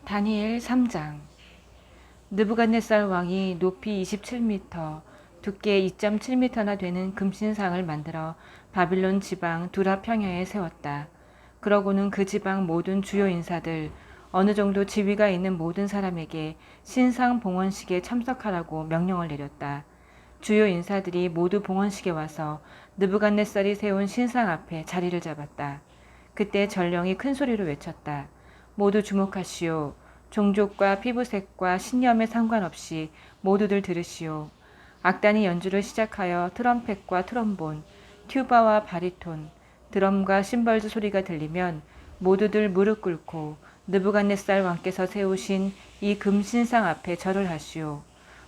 다니엘 3장. 느부갓네살 왕이 높이 27m, 두께 2.7m나 되는 금신상을 만들어 바빌론 지방 두라 평야에 세웠다. 그러고는 그 지방 모든 주요 인사들, 어느 정도 지위가 있는 모든 사람에게 신상 봉헌식에 참석하라고 명령을 내렸다. 주요 인사들이 모두 봉헌식에 와서 느부갓네살이 세운 신상 앞에 자리를 잡았다. 그때 전령이 큰 소리로 외쳤다. 모두 주목하시오. 종족과 피부색과 신념에 상관없이 모두들 들으시오. 악단이 연주를 시작하여 트럼펫과 트럼본, 튜바와 바리톤, 드럼과 심벌즈 소리가 들리면 모두들 무릎 꿇고 느부갓네살 왕께서 세우신 이 금신상 앞에 절을 하시오.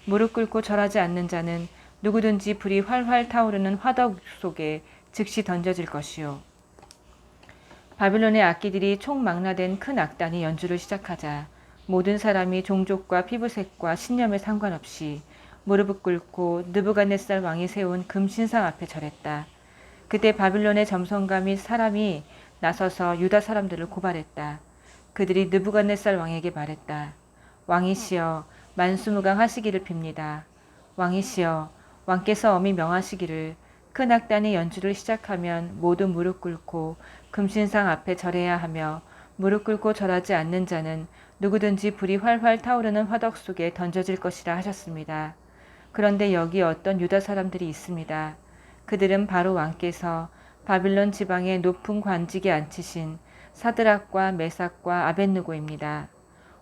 무릎 꿇고 절하지 않는 자는 누구든지 불이 활활 타오르는 화덕 속에 즉시 던져질 것이오. 바빌론의 악기들이 총망라된 큰 악단이 연주를 시작하자 모든 사람이 종족과 피부색과 신념에 상관없이 무릎을 꿇고 느부갓네살 왕이 세운 금신상 앞에 절했다. 그때 바빌론의 점성가 및 사람이 나서서 유다 사람들을 고발했다. 그들이 느부갓네살 왕에게 말했다. 왕이시여, 만수무강하시기를 빕니다. 왕이시여, 왕께서 엄히 명하시기를 큰 악단이 연주를 시작하면 모두 무릎 꿇고 금신상 앞에 절해야 하며 무릎 꿇고 절하지 않는 자는 누구든지 불이 활활 타오르는 화덕 속에 던져질 것이라 하셨습니다. 그런데 여기 어떤 유다 사람들이 있습니다. 그들은 바로 왕께서 바빌론 지방의 높은 관직에 앉히신 사드락과 메삭과 아벳느고입니다.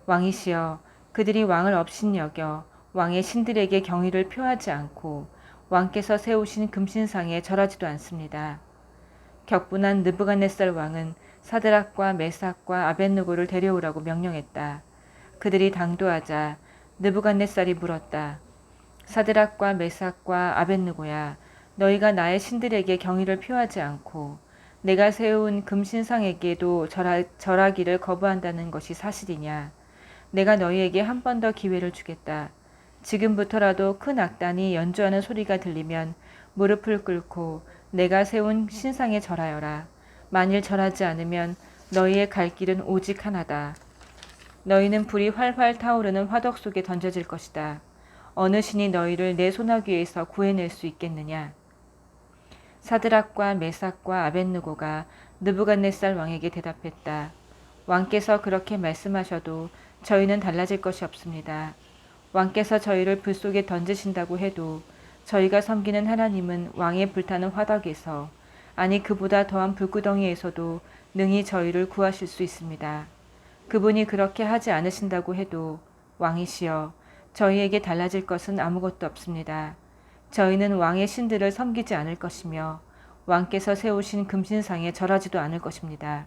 왕이시여, 그들이 왕을 업신여겨 왕의 신들에게 경의를 표하지 않고 왕께서 세우신 금신상에 절하지도 않습니다. 격분한 느부갓네살 왕은 사드락과 메삭과 아벳느고를 데려오라고 명령했다. 그들이 당도하자 느부갓네살이 물었다. 사드락과 메삭과 아벳느고야, 너희가 나의 신들에게 경의를 표하지 않고 내가 세운 금신상에게도 절하기를 거부한다는 것이 사실이냐? 내가 너희에게 한 번 더 기회를 주겠다. 지금부터라도 큰 악단이 연주하는 소리가 들리면 무릎을 꿇고 내가 세운 신상에 절하여라. 만일 절하지 않으면 너희의 갈 길은 오직 하나다. 너희는 불이 활활 타오르는 화덕 속에 던져질 것이다. 어느 신이 너희를 내 소나귀에서 구해낼 수 있겠느냐? 사드락과 메삭과 아벳느고가 느부갓네살 왕에게 대답했다. 왕께서 그렇게 말씀하셔도 저희는 달라질 것이 없습니다. 왕께서 저희를 불 속에 던지신다고 해도 저희가 섬기는 하나님은 왕의 불타는 화덕에서, 아니 그보다 더한 불구덩이에서도 능히 저희를 구하실 수 있습니다. 그분이 그렇게 하지 않으신다고 해도 왕이시여, 저희에게 달라질 것은 아무것도 없습니다. 저희는 왕의 신들을 섬기지 않을 것이며 왕께서 세우신 금신상에 절하지도 않을 것입니다.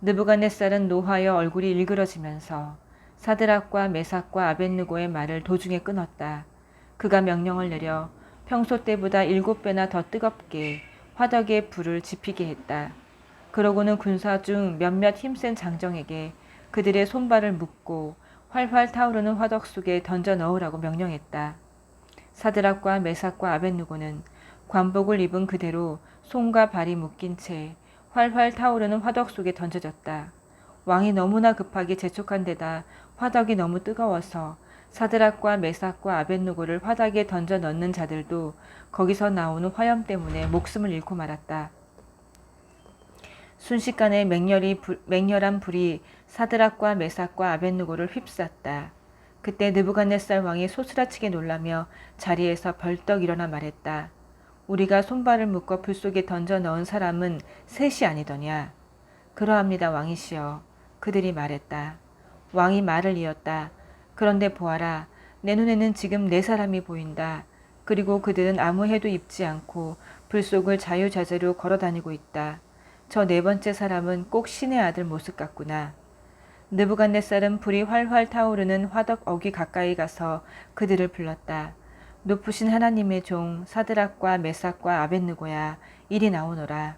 느부갓네살은 노하여 얼굴이 일그러지면서 사드락과 메삭과 아벳느고의 말을 도중에 끊었다. 그가 명령을 내려 평소 때보다 7배나 더 뜨겁게 화덕에 불을 지피게 했다. 그러고는 군사 중 몇몇 힘센 장정에게 그들의 손발을 묶고 활활 타오르는 화덕 속에 던져 넣으라고 명령했다. 사드락과 메삭과 아벳느고는 관복을 입은 그대로 손과 발이 묶인 채 활활 타오르는 화덕 속에 던져졌다. 왕이 너무나 급하게 재촉한 데다 화덕이 너무 뜨거워서 사드락과 메삭과 아벳느고를 화덕에 던져 넣는 자들도 거기서 나오는 화염 때문에 목숨을 잃고 말았다. 순식간에 맹렬한 불이 사드락과 메삭과 아벳느고를 휩쌌다. 그때 느부갓네살 왕이 소스라치게 놀라며 자리에서 벌떡 일어나 말했다. 우리가 손발을 묶어 불 속에 던져 넣은 사람은 셋이 아니더냐? 그러합니다, 왕이시여. 그들이 말했다. 왕이 말을 이었다. 그런데 보아라, 내 눈에는 지금 4사람이 보인다. 그리고 그들은 아무 해도 입지 않고 불 속을 자유자재로 걸어다니고 있다. 저 4번째 사람은 꼭 신의 아들 모습 같구나. 느부갓네살은 불이 활활 타오르는 화덕 어귀 가까이 가서 그들을 불렀다. 높으신 하나님의 종 사드락과 메삭과 아벳느고야, 이리 나오너라.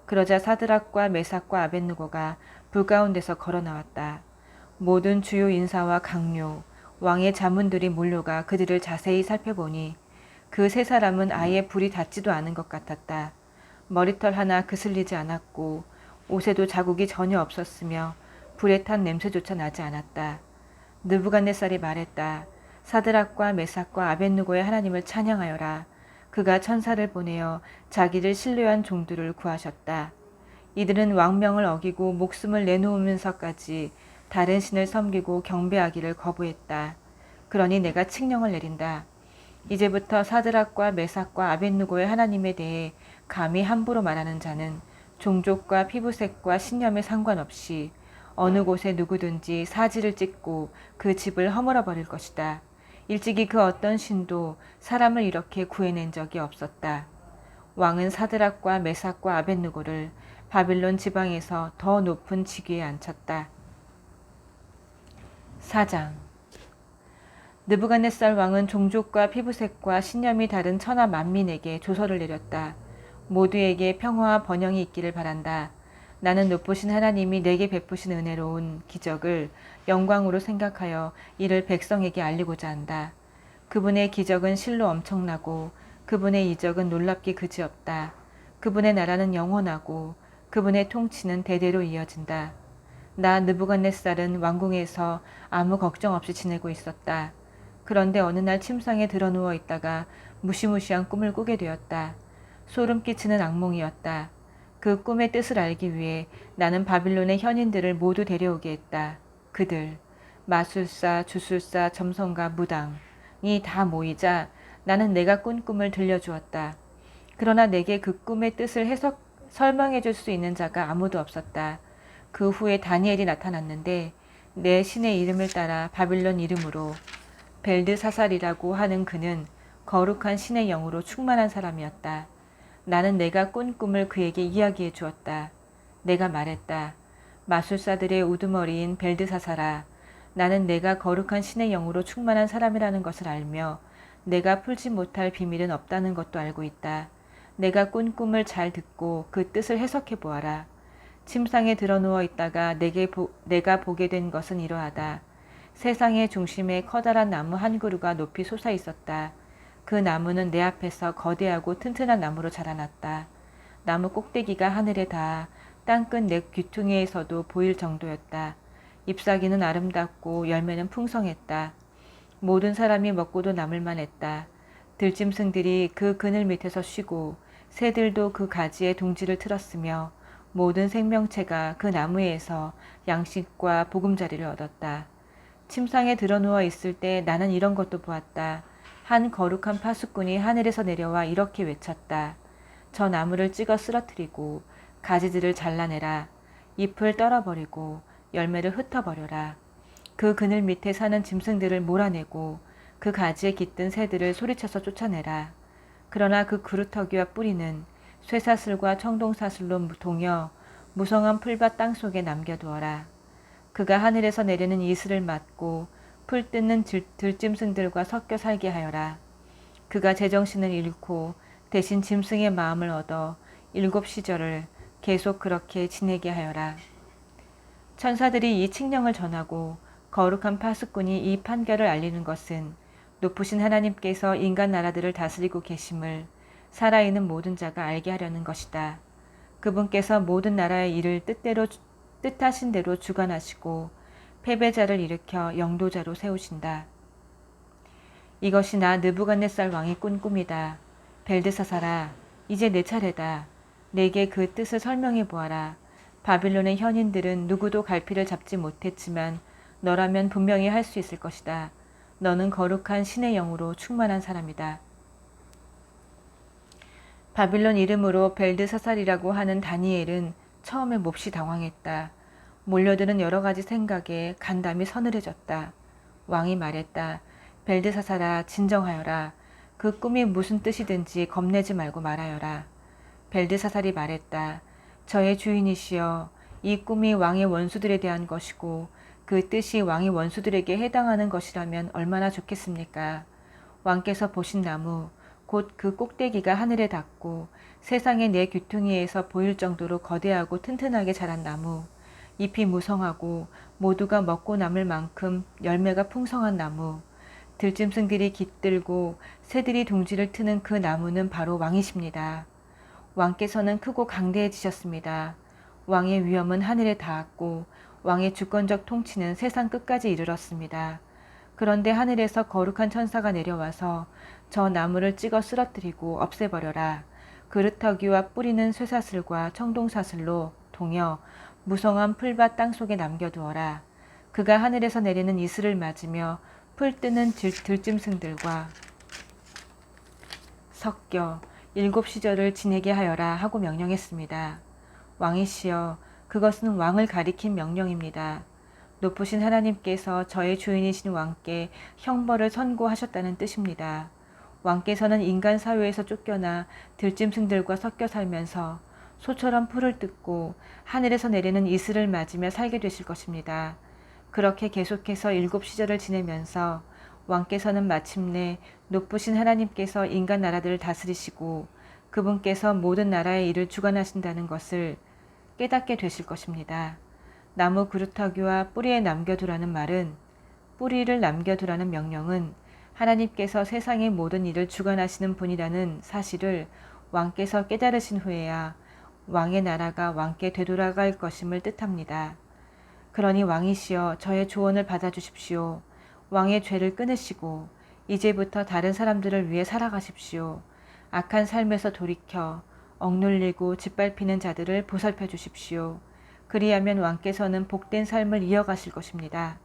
그러자 사드락과 메삭과 아벳느고가 불 가운데서 걸어 나왔다. 모든 주요 인사와 강료, 왕의 자문들이 몰려가 그들을 자세히 살펴보니 그 3사람은 아예 불이 닿지도 않은 것 같았다. 머리털 하나 그슬리지 않았고 옷에도 자국이 전혀 없었으며 불에 탄 냄새조차 나지 않았다. 느부갓네살이 말했다. 사드락과 메삭과 아벳느고의 하나님을 찬양하여라. 그가 천사를 보내어 자기를 신뢰한 종들을 구하셨다. 이들은 왕명을 어기고 목숨을 내놓으면서까지 다른 신을 섬기고 경배하기를 거부했다. 그러니 내가 칙령을 내린다. 이제부터 사드락과 메삭과 아벳느고의 하나님에 대해 감히 함부로 말하는 자는 종족과 피부색과 신념에 상관없이 어느 곳에 누구든지 사지를 찍고 그 집을 허물어 버릴 것이다. 일찍이 그 어떤 신도 사람을 이렇게 구해낸 적이 없었다. 왕은 사드락과 메삭과 아벳느고를 바빌론 지방에서 더 높은 직위에 앉혔다. 4장. 느부갓네살 왕은 종족과 피부색과 신념이 다른 천하 만민에게 조서를 내렸다. 모두에게 평화와 번영이 있기를 바란다. 나는 높으신 하나님이 내게 베푸신 은혜로운 기적을 영광으로 생각하여 이를 백성에게 알리고자 한다. 그분의 기적은 실로 엄청나고 그분의 이적은 놀랍기 그지없다. 그분의 나라는 영원하고 그분의 통치는 대대로 이어진다. 나 느부갓네살은 왕궁에서 아무 걱정 없이 지내고 있었다. 그런데 어느 날 침상에 드러누워 있다가 무시무시한 꿈을 꾸게 되었다. 소름 끼치는 악몽이었다. 그 꿈의 뜻을 알기 위해 나는 바빌론의 현인들을 모두 데려오게 했다. 그들, 마술사, 주술사, 점성가, 무당이 다 모이자 나는 내가 꾼 꿈을 들려주었다. 그러나 내게 그 꿈의 뜻을 설명해 줄 수 있는 자가 아무도 없었다. 그 후에 다니엘이 나타났는데 내 신의 이름을 따라 바빌론 이름으로 벨드사살이라고 하는 그는 거룩한 신의 영으로 충만한 사람이었다. 나는 내가 꾼 꿈을 그에게 이야기해 주었다. 내가 말했다. 마술사들의 우두머리인 벨드사살아, 나는 내가 거룩한 신의 영으로 충만한 사람이라는 것을 알며 내가 풀지 못할 비밀은 없다는 것도 알고 있다. 내가 꾼 꿈을 잘 듣고 그 뜻을 해석해 보아라. 침상에 드러누워 있다가 내가 보게 된 것은 이러하다. 세상의 중심에 커다란 나무 한 그루가 높이 솟아 있었다. 그 나무는 내 앞에서 거대하고 튼튼한 나무로 자라났다. 나무 꼭대기가 하늘에 닿아 땅끝 내 귀퉁이에서도 보일 정도였다. 잎사귀는 아름답고 열매는 풍성했다. 모든 사람이 먹고도 남을 만했다. 들짐승들이 그 그늘 밑에서 쉬고 새들도 그 가지에 둥지를 틀었으며 모든 생명체가 그 나무에서 양식과 보금자리를 얻었다. 침상에 드러누워 있을 때 나는 이런 것도 보았다. 한 거룩한 파수꾼이 하늘에서 내려와 이렇게 외쳤다. 저 나무를 찍어 쓰러뜨리고 가지들을 잘라내라. 잎을 떨어버리고 열매를 흩어버려라. 그 그늘 밑에 사는 짐승들을 몰아내고 그 가지에 깃든 새들을 소리쳐서 쫓아내라. 그러나 그 그루터기와 뿌리는 쇠사슬과 청동사슬로 동여 무성한 풀밭 땅속에 남겨두어라. 그가 하늘에서 내리는 이슬을 맞고 풀 뜯는 들짐승들과 섞여 살게 하여라. 그가 제정신을 잃고 대신 짐승의 마음을 얻어 7시절을 계속 그렇게 지내게 하여라. 천사들이 이 칙령을 전하고 거룩한 파수꾼이 이 판결을 알리는 것은 높으신 하나님께서 인간 나라들을 다스리고 계심을 살아있는 모든 자가 알게 하려는 것이다. 그분께서 모든 나라의 일을 뜻하신 대로 주관하시고 패배자를 일으켜 영도자로 세우신다. 이것이 나 느부갓네살 왕이 꾼 꿈이다. 벨드사살아, 이제 내 차례다. 내게 그 뜻을 설명해 보아라. 바빌론의 현인들은 누구도 갈피를 잡지 못했지만 너라면 분명히 할 수 있을 것이다. 너는 거룩한 신의 영으로 충만한 사람이다. 바빌론 이름으로 벨드사살이라고 하는 다니엘은 처음에 몹시 당황했다. 몰려드는 여러 가지 생각에 간담이 서늘해졌다. 왕이 말했다. 벨드사살아, 진정하여라. 그 꿈이 무슨 뜻이든지 겁내지 말고 말하여라. 벨드사살이 말했다. 저의 주인이시여, 이 꿈이 왕의 원수들에 대한 것이고 그 뜻이 왕의 원수들에게 해당하는 것이라면 얼마나 좋겠습니까? 왕께서 보신 나무, 곧 그 꼭대기가 하늘에 닿고 세상의 내 귀퉁이에서 보일 정도로 거대하고 튼튼하게 자란 나무, 잎이 무성하고 모두가 먹고 남을 만큼 열매가 풍성한 나무, 들짐승들이 깃들고 새들이 둥지를 트는 그 나무는 바로 왕이십니다. 왕께서는 크고 강대해지셨습니다. 왕의 위엄은 하늘에 닿았고 왕의 주권적 통치는 세상 끝까지 이르렀습니다. 그런데 하늘에서 거룩한 천사가 내려와서 저 나무를 찍어 쓰러뜨리고 없애버려라. 그루터기와 뿌리는 쇠사슬과 청동사슬로 동여 무성한 풀밭 땅속에 남겨두어라. 그가 하늘에서 내리는 이슬을 맞으며 풀 뜨는 들짐승들과 섞여 7시절을 지내게 하여라 하고 명령했습니다. 왕이시여, 그것은 왕을 가리킨 명령입니다. 높으신 하나님께서 저의 주인이신 왕께 형벌을 선고하셨다는 뜻입니다. 왕께서는 인간 사회에서 쫓겨나 들짐승들과 섞여 살면서 소처럼 풀을 뜯고 하늘에서 내리는 이슬을 맞으며 살게 되실 것입니다. 그렇게 계속해서 7시절을 지내면서 왕께서는 마침내 높으신 하나님께서 인간 나라들을 다스리시고 그분께서 모든 나라의 일을 주관하신다는 것을 깨닫게 되실 것입니다. 나무 그루터기와 뿌리에 남겨두라는 말은, 뿌리를 남겨두라는 명령은 하나님께서 세상의 모든 일을 주관하시는 분이라는 사실을 왕께서 깨달으신 후에야 왕의 나라가 왕께 되돌아갈 것임을 뜻합니다. 그러니 왕이시여, 저의 조언을 받아주십시오. 왕의 죄를 끊으시고 이제부터 다른 사람들을 위해 살아가십시오. 악한 삶에서 돌이켜 억눌리고 짓밟히는 자들을 보살펴 주십시오. 그리하면 왕께서는 복된 삶을 이어가실 것입니다.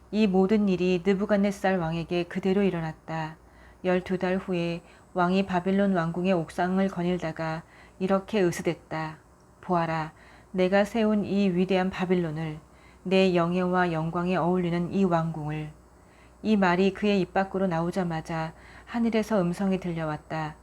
이 모든 일이 느부갓네살 왕에게 그대로 일어났다. 12달 후에 왕이 바빌론 왕궁의 옥상을 거닐다가 이렇게 으스댔다. 보아라, 내가 세운 이 위대한 바빌론을, 내 영예와 영광에 어울리는 이 왕궁을. 이 말이 그의 입 밖으로 나오자마자 하늘에서 음성이 들려왔다.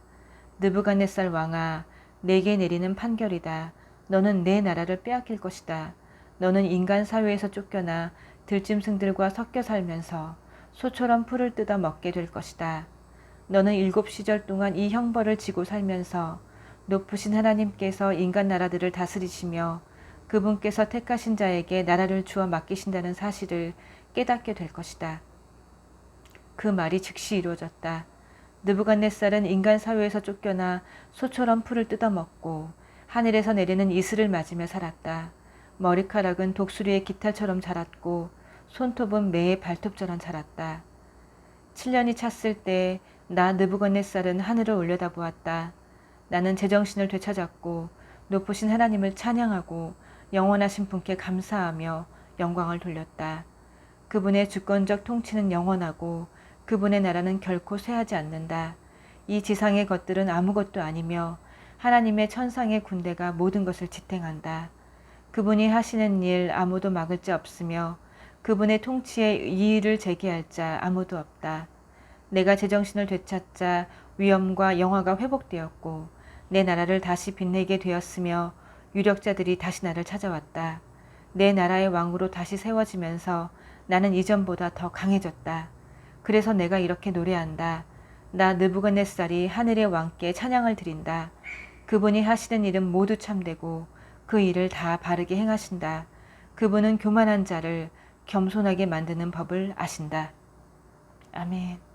느부갓네살 왕아, 내게 내리는 판결이다. 너는 내 나라를 빼앗길 것이다. 너는 인간 사회에서 쫓겨나 들짐승들과 섞여 살면서 소처럼 풀을 뜯어 먹게 될 것이다. 너는 7시절 동안 이 형벌을 지고 살면서 높으신 하나님께서 인간 나라들을 다스리시며 그분께서 택하신 자에게 나라를 주어 맡기신다는 사실을 깨닫게 될 것이다. 그 말이 즉시 이루어졌다. 느부갓네살은 인간 사회에서 쫓겨나 소처럼 풀을 뜯어먹고 하늘에서 내리는 이슬을 맞으며 살았다. 머리카락은 독수리의 깃털처럼 자랐고 손톱은 매의 발톱처럼 자랐다. 7년이 찼을 때 나 느부갓네살은 하늘을 올려다보았다. 나는 제정신을 되찾았고 높으신 하나님을 찬양하고 영원하신 분께 감사하며 영광을 돌렸다. 그분의 주권적 통치는 영원하고 그분의 나라는 결코 쇠하지 않는다. 이 지상의 것들은 아무것도 아니며 하나님의 천상의 군대가 모든 것을 지탱한다. 그분이 하시는 일 아무도 막을 자 없으며 그분의 통치에 이의를 제기할 자 아무도 없다. 내가 제정신을 되찾자 위엄과 영화가 회복되었고 내 나라를 다시 빛내게 되었으며 유력자들이 다시 나를 찾아왔다. 내 나라의 왕으로 다시 세워지면서 나는 이전보다 더 강해졌다. 그래서 내가 이렇게 노래한다. 나 느부갓네살이 하늘의 왕께 찬양을 드린다. 그분이 하시는 일은 모두 참되고 그 일을 다 바르게 행하신다. 그분은 교만한 자를 겸손하게 만드는 법을 아신다. 아멘.